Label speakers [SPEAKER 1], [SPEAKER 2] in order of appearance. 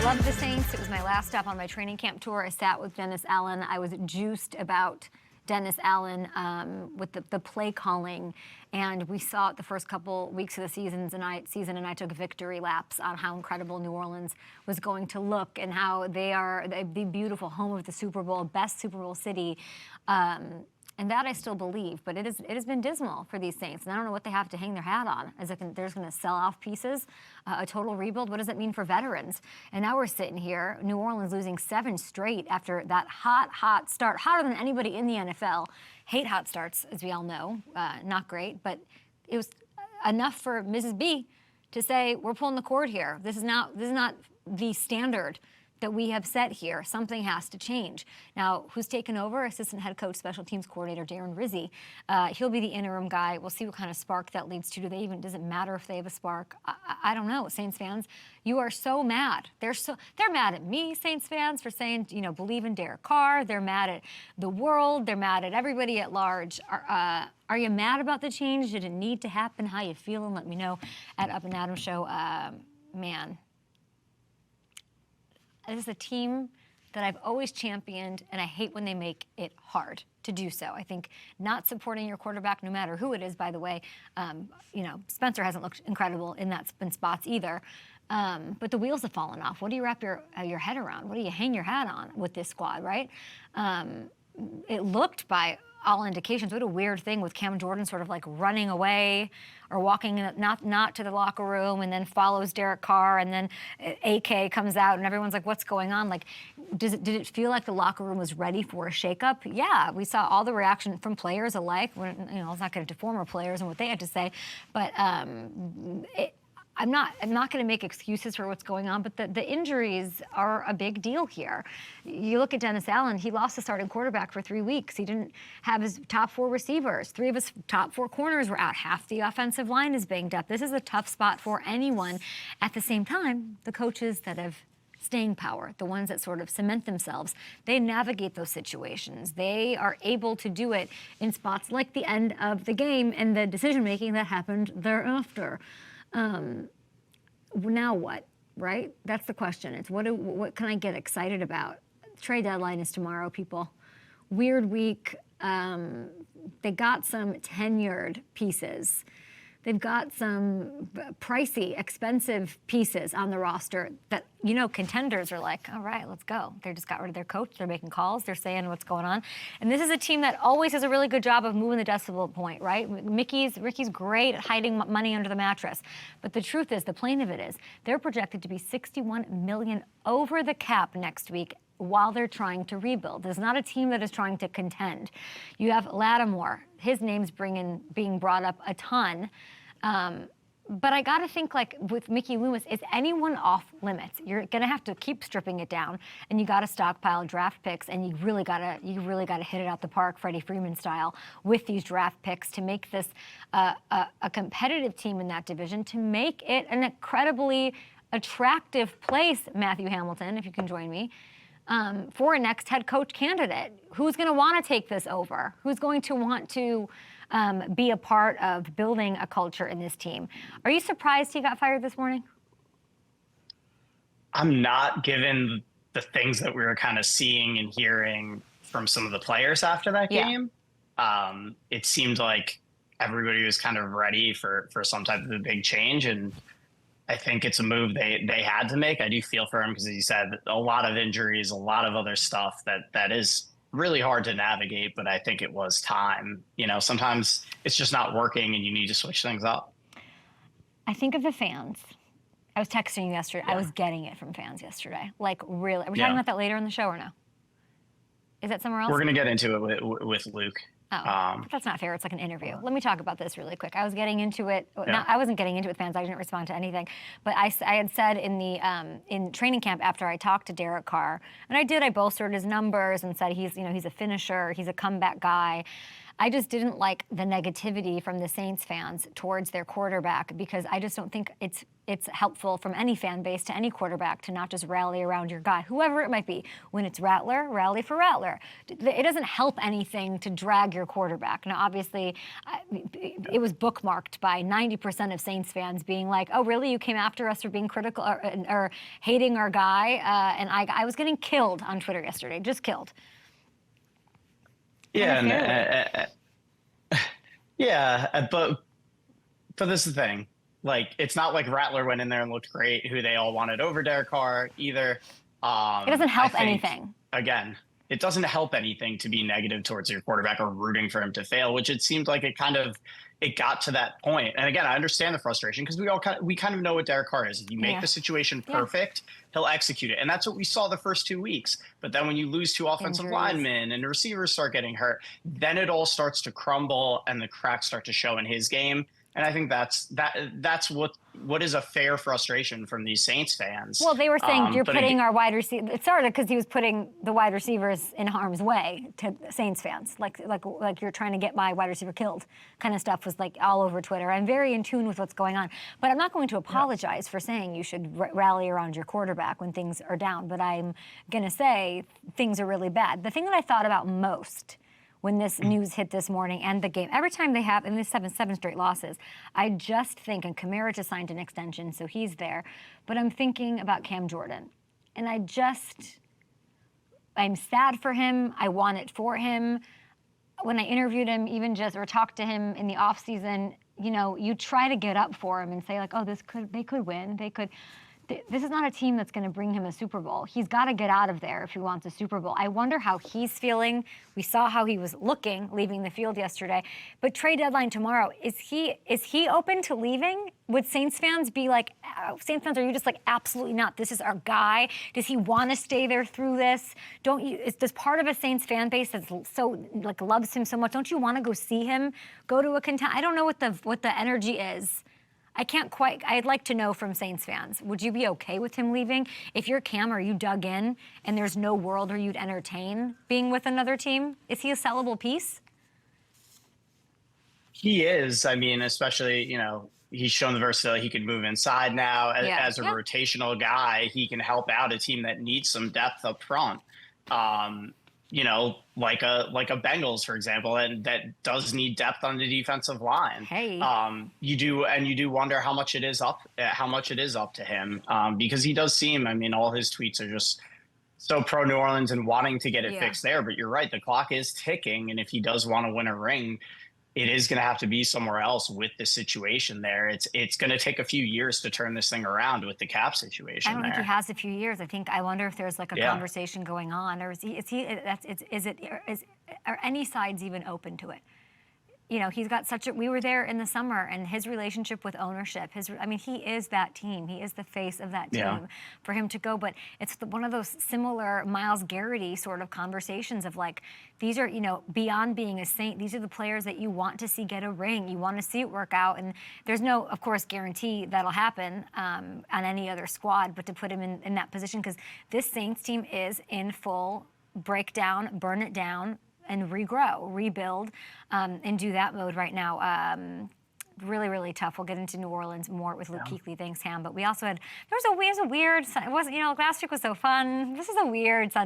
[SPEAKER 1] I love the Saints. It was my last stop on my training camp tour. I sat with Dennis Allen. I was juiced about Dennis Allen with the play calling, and we saw it the first couple weeks of the season, and I took victory laps on how incredible New Orleans was going to look and how they are the beautiful home of the Super Bowl, best Super Bowl city. And that I still believe, but it has been dismal for these Saints, and I don't know what they have to hang their hat on. They're just going to sell off pieces, a total rebuild. What does it mean for veterans? And now we're sitting here, New Orleans losing 7 straight after that hot start, hotter than anybody in the NFL. Hate hot starts, as we all know, not great, but it was enough for Mrs. B to say, we're pulling the cord here. This is not the standard that we have set here. Something has to change. Now, who's taken over? Assistant head coach, special teams coordinator Darren Rizzi. He'll be the interim guy. We'll see what kind of spark that leads to. Does it matter if they have a spark? I don't know. Saints fans, you are so mad. They're mad at me, Saints fans, for saying, believe in Derek Carr. They're mad at the world. They're mad at everybody at large. Are you mad about the change? Did it need to happen? How you feeling? Let me know at Up and Adam Show. Man. This is a team that I've always championed, and I hate when they make it hard to do so. I think not supporting your quarterback, no matter who it is, by the way, Spencer hasn't looked incredible in spots either. But the wheels have fallen off. What do you wrap your head around? What do you hang your hat on with this squad, right? It looked by all indications, what a weird thing with Cam Jordan sort of like running away or walking not to the locker room, and then follows Derek Carr, and then AK comes out and everyone's like, what's going on? Like, did it feel like the locker room was ready for a shakeup? Yeah, we saw all the reaction from players alike. Let's not get into former players and what they had to say, but I'm not going to make excuses for what's going on, but the injuries are a big deal here. You look at Dennis Allen, he lost the starting quarterback for 3 weeks. He didn't have his top 4 receivers. 3 of his top 4 corners were out. Half the offensive line is banged up. This is a tough spot for anyone. At the same time, the coaches that have staying power, the ones that sort of cement themselves, they navigate those situations. They are able to do it in spots like the end of the game and the decision-making that happened thereafter. Now what, right? That's the question. It's what can I get excited about? Trade deadline is tomorrow, people. Weird week. They got some tenured pieces. They've got some pricey, expensive pieces on the roster that, contenders are like, all right, let's go. They just got rid of their coach. They're making calls. They're saying what's going on. And this is a team that always does a really good job of moving the decimal point, right? Ricky's great at hiding money under the mattress. But the truth is, the plain of it is, they're projected to be $61 million over the cap next week while they're trying to rebuild. There's not a team that is trying to contend. You have Lattimore. His name's being brought up a ton. But I got to think, like, with Mickey Loomis, is anyone off limits? You're going to have to keep stripping it down, and you got to stockpile draft picks, and you really got to hit it out the park, Freddie Freeman style, with these draft picks to make this a competitive team in that division, to make it an incredibly attractive place, Matthew Hamilton, if you can join me, for a next head coach candidate. Who's going to want to take this over? Who's going to want to be a part of building a culture in this team? Are you surprised he got fired this morning?
[SPEAKER 2] I'm not, given the things that we were kind of seeing and hearing from some of the players after that game. It seemed like everybody was kind of ready for some type of a big change, and I think it's a move they had to make. I do feel for him because, as you said, a lot of injuries, a lot of other stuff that is really hard to navigate, but I think it was time. Sometimes it's just not working and you need to switch things up.
[SPEAKER 1] I think of the fans. I was texting you yesterday. Yeah. I was getting it from fans yesterday. Like, really. Are we talking about that later in the show or no? Is that somewhere else?
[SPEAKER 2] We're going to get into it with Luke.
[SPEAKER 1] Oh, but that's not fair. It's like an interview. Let me talk about this really quick. I was getting into it. Yeah. I wasn't getting into it with fans. I didn't respond to anything. But I had said in training camp after I talked to Derek Carr, and I bolstered his numbers and said he's a finisher. He's a comeback guy. I just didn't like the negativity from the Saints fans towards their quarterback, because I just don't think it's helpful from any fan base to any quarterback to not just rally around your guy, whoever it might be. When it's Rattler, rally for Rattler. It doesn't help anything to drag your quarterback. Now, obviously, it was bookmarked by 90% of Saints fans being like, oh, really? You came after us for being critical or hating our guy? And I was getting killed on Twitter yesterday, just killed.
[SPEAKER 2] Yeah, yeah, but this is the thing. Like, it's not like Rattler went in there and looked great, who they all wanted over Derek Carr either.
[SPEAKER 1] It doesn't help anything.
[SPEAKER 2] Again, it doesn't help anything to be negative towards your quarterback or rooting for him to fail, which it seemed like it got to that point. And again, I understand the frustration, because we kind of know what Derek Carr is. If you make the situation perfect, he'll execute it. And that's what we saw the first 2 weeks. But then when you lose 2 offensive linemen and the receivers start getting hurt, then it all starts to crumble and the cracks start to show in his game. And I think that's what is a fair frustration from these Saints fans.
[SPEAKER 1] Well, they were saying you're putting our wide receiver. It started because he was putting the wide receivers in harm's way to Saints fans, like you're trying to get my wide receiver killed, kind of stuff was like all over Twitter. I'm very in tune with what's going on, but I'm not going to apologize for saying you should rally around your quarterback when things are down. But I'm going to say things are really bad. The thing that I thought about most when this news hit this morning and the game, every time they have, in this seven straight losses, I just think, and Kamara just signed an extension, so he's there, but I'm thinking about Cam Jordan. And I'm sad for him. I want it for him. When I interviewed him, or talked to him in the offseason, you try to get up for him and say, like, oh, they could win. This is not a team that's going to bring him a Super Bowl. He's got to get out of there if he wants a Super Bowl. I wonder how he's feeling. We saw how he was looking leaving the field yesterday. But trade deadline tomorrow, is he open to leaving? Would Saints fans be like, Saints fans, are you just like, absolutely not, this is our guy? Does he want to stay there through this? Does part of a Saints fan base that's so, like, loves him so much, don't you want to go see him go to a contest? I don't know what the energy is. I'd like to know from Saints fans, would you be okay with him leaving? If you're Cam, are you dug in and there's no world where you'd entertain being with another team? Is he a sellable piece?
[SPEAKER 2] He is. I mean, especially, he's shown the versatility. He can move inside now. As a rotational guy, he can help out a team that needs some depth up front. Like a Bengals, for example, and that does need depth on the defensive line.
[SPEAKER 1] Hey,
[SPEAKER 2] you do wonder how much it is up to him, because he does seem. I mean, all his tweets are just so pro New Orleans and wanting to get it fixed there. But you're right, the clock is ticking, and if he does want to win a ring, it is going to have to be somewhere else with the situation there. It's going to take a few years to turn this thing around with the cap situation.
[SPEAKER 1] I don't think he has a few years. I wonder if there's like a conversation going on, or are any sides even open to it? He's got we were there in the summer, and his relationship with ownership, he is that team. He is the face of that team.
[SPEAKER 2] Yeah.
[SPEAKER 1] For him to go, but it's one of those similar Myles Garrity sort of conversations of like, these are, beyond being a Saint, these are the players that you want to see get a ring. You want to see it work out, and there's no, of course, guarantee that'll happen on any other squad, but to put him in that position, because this Saints team is in full breakdown, burn it down, and regrow, rebuild, and do that mode right now. Really, really tough. We'll get into New Orleans more with Luke Kuechly. Thanks, Ham. But we also had, it was a weird, it wasn't, last week was so fun. This is a weird Sunday.